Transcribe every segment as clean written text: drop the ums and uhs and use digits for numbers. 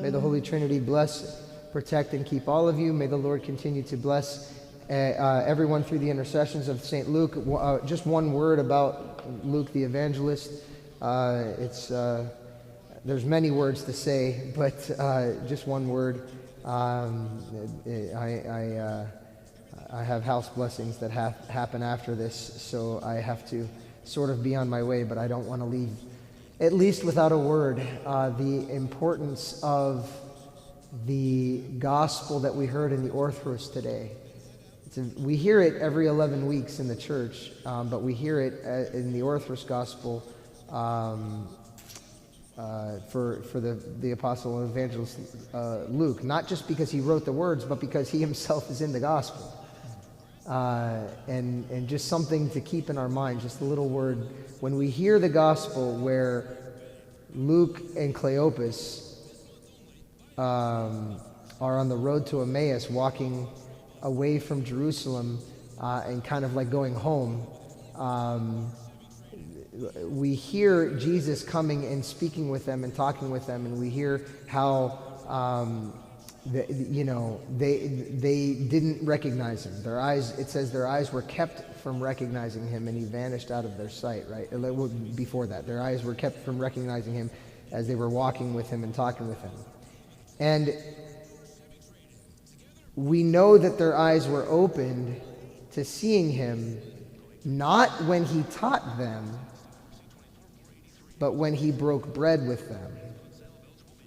May the Holy Trinity bless, protect, and keep all of you. May the Lord continue to bless everyone through the intercessions of St. Luke. Just one word about Luke the Evangelist. There's many words to say, but just one word. I have house blessings that happen after this, so I have to sort of be on my way, but I don't want to leave, at least without a word, the importance of the gospel that we heard in the Orthros today. We hear it every 11 weeks in the church, but we hear it in the Orthros gospel for the apostle and evangelist Luke, not just because he wrote the words, but because he himself is in the gospel. And just something to keep in our mind, just a little word. When we hear the gospel where Luke and Cleopas are on the road to Emmaus, walking away from Jerusalem and kind of like going home, we hear Jesus coming and speaking with them and talking with them, and we hear how they didn't recognize him. Their eyes, it says, their eyes were kept from recognizing him, and he vanished out of their sight. Right before that, their eyes were kept from recognizing him as they were walking with him and talking with him. And we know that their eyes were opened to seeing him, not when he taught them, but when he broke bread with them.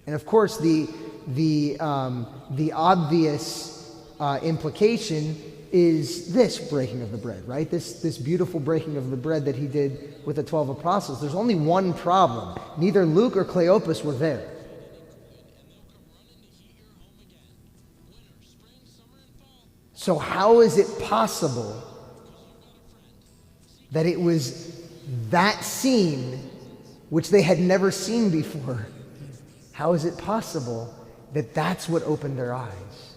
And of course, the obvious implication is this breaking of the bread, right? This beautiful breaking of the bread that he did with the 12 apostles. There's only one problem. Neither Luke or Cleopas were there. So how is it possible that it was that scene which they had never seen before? How is it possible that that's what opened their eyes?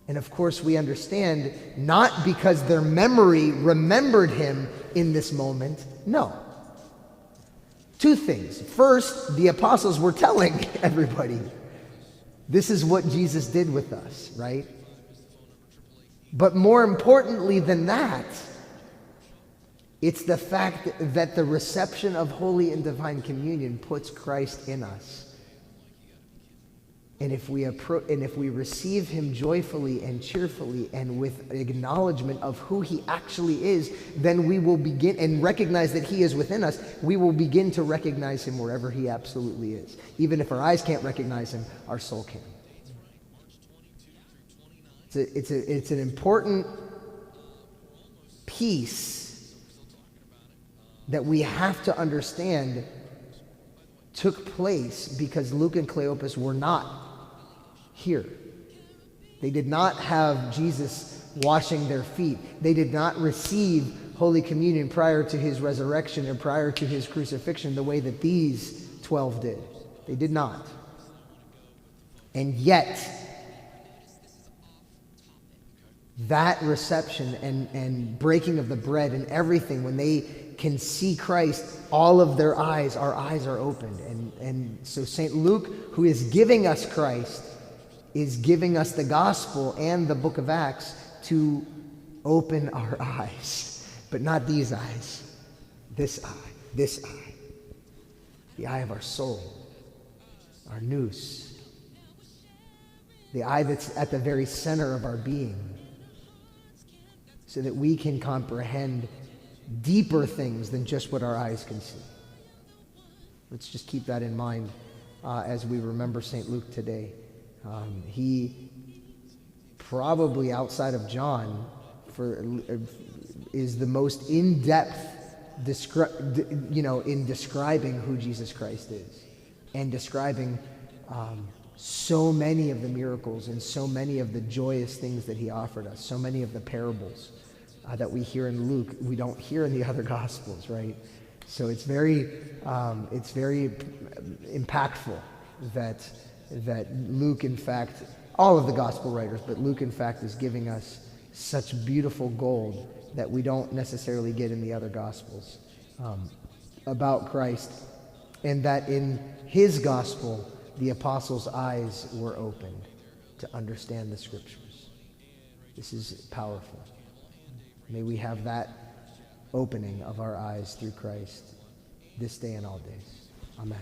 And of course we understand, not because their memory remembered him in this moment. No. Two things. First, the apostles were telling everybody, this is what Jesus did with us, right? But more importantly than that, it's the fact that the reception of Holy and Divine Communion puts Christ in us. And if we receive him joyfully and cheerfully and with acknowledgement of who he actually is, then we will begin and recognize that he is within us. We will begin to recognize him wherever he absolutely is. Even if our eyes can't recognize him, our soul can. It's an important piece that we have to understand took place because Luke and Cleopas were not here. They did not have Jesus washing their feet. They did not receive Holy Communion prior to his resurrection or prior to his crucifixion the way that these 12 did. They did not. And yet, that reception and breaking of the bread and everything, when they can see Christ, all of their eyes, our eyes are opened. And so St. Luke, who is giving us Christ, is giving us the gospel and the book of Acts to open our eyes. But not these eyes. This eye. The eye of our soul. Our nous. The eye that's at the very center of our being. So that we can comprehend deeper things than just what our eyes can see. Let's just keep that in mind as we remember St. Luke today. He probably, outside of John, is the most in-depth in describing who Jesus Christ is and describing so many of the miracles and so many of the joyous things that he offered us, so many of the parables that we hear in Luke, we don't hear in the other Gospels, right? So it's very impactful that Luke, in fact, all of the Gospel writers, but Luke, in fact, is giving us such beautiful gold that we don't necessarily get in the other Gospels about Christ, and that in his Gospel the apostles' eyes were opened to understand the scriptures. This is powerful. May we have that opening of our eyes through Christ this day and all days. Amen.